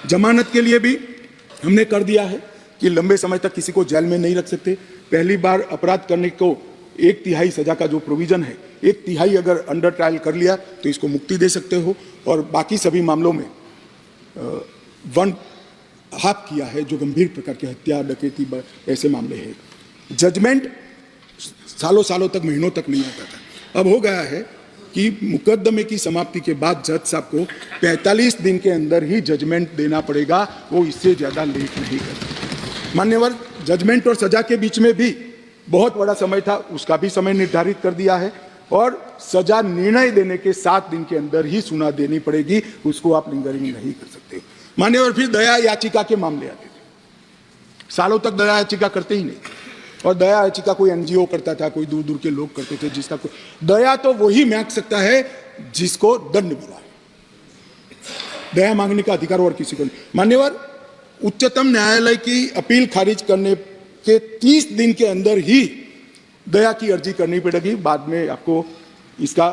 जमानत के लिए भी हमने कर दिया है कि लंबे समय तक किसी को जेल में नहीं रख सकते। पहली बार अपराध करने को 1/3 सजा का जो प्रोविजन है, 1/3 अगर अंडर ट्रायल कर लिया तो इसको मुक्ति दे सकते हो, और बाकी सभी मामलों में 1/2 किया है जो गंभीर प्रकार की हत्या, डकैती, ऐसे मामले हैं। जजमेंट सालों सालों तक, महीनों तक नहीं आता था। अब हो गया है कि मुकदमे की समाप्ति के बाद जज साहब को 45 दिन के अंदर ही जजमेंट देना पड़ेगा, वो इससे ज़्यादा लेट नहीं करते। मान्यवर, जजमेंट और सजा के बीच में भी बहुत बड़ा समय था, उसका भी समय निर्धारित कर दिया है, और सजा निर्णय देने के 7 दिन के अंदर ही सुना देनी पड़ेगी, उसको आप लिंगरिंग नहीं कर सकते। मान्यवर, फिर दया याचिका के मामले आते थे। सालों तक दया याचिका करते ही नहीं, और दया याचिका कोई एनजीओ करता था, कोई दूर दूर के लोग करते थे, जिसका कोई दया तो वही मांग सकता है जिसको दंड मिला है। दया मांगने का अधिकार और किसी को नहीं। मान्यवर, उच्चतम न्यायालय की अपील खारिज करने के 30 दिन के अंदर ही दया की अर्जी करनी पड़ेगी, बाद में आपको इसका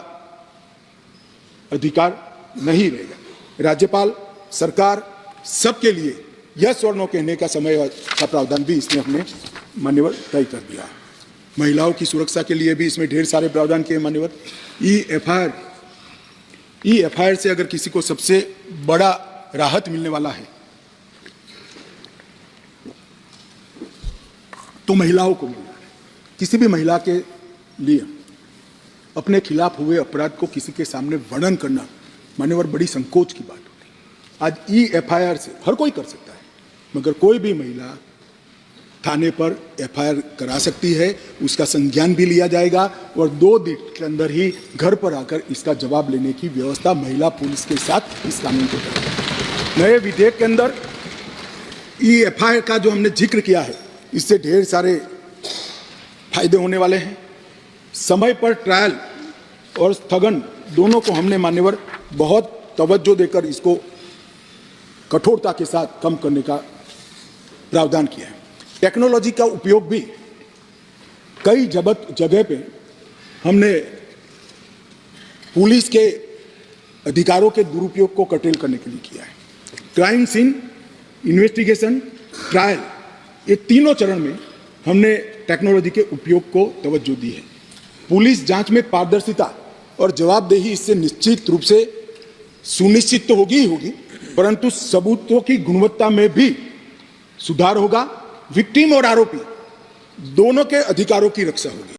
अधिकार नहीं रहेगा। राज्यपाल, सरकार, सबके लिए यस और नो कहने का समय का प्रावधान भी इसमें हमने मान्यवर तय कर दिया है। महिलाओं की सुरक्षा के लिए भी इसमें ढेर सारे प्रावधान किए मान्यवर। ई-एफआईआर से अगर किसी को सबसे बड़ा राहत मिलने वाला है तो महिलाओं को मिल रहा है। किसी भी महिला के लिए अपने खिलाफ हुए अपराध को किसी के सामने वर्णन करना मान्यवर बड़ी संकोच की बात होती है। आज ई-एफआईआर से हर कोई कर सकता है, मगर कोई भी महिला थाने पर एफआईआर करा सकती है, उसका संज्ञान भी लिया जाएगा, और 2 दिन के अंदर ही घर पर आकर इसका जवाब लेने की व्यवस्था महिला पुलिस के साथ इस कानून को करेगी। नए विधेयक के अंदर ई-एफआईआर का जो हमने जिक्र किया है, इससे ढेर सारे फायदे होने वाले हैं। समय पर ट्रायल और स्थगन दोनों को हमने मान्यवर बहुत तवज्जो देकर इसको कठोरता के साथ कम करने का प्रावधान किया है। टेक्नोलॉजी का उपयोग भी कई जगह पे हमने पुलिस के अधिकारों के दुरुपयोग को कर्टेल करने के लिए किया है। क्राइम सीन इन्वेस्टिगेशन, ट्रायल, ये तीनों चरण में हमने टेक्नोलॉजी के उपयोग को तवज्जो दी है। पुलिस जांच में पारदर्शिता और जवाबदेही इससे निश्चित रूप से सुनिश्चित तो होगी ही होगी, परंतु सबूतों की गुणवत्ता में भी सुधार होगा। विक्टिम और आरोपी दोनों के अधिकारों की रक्षा होगी।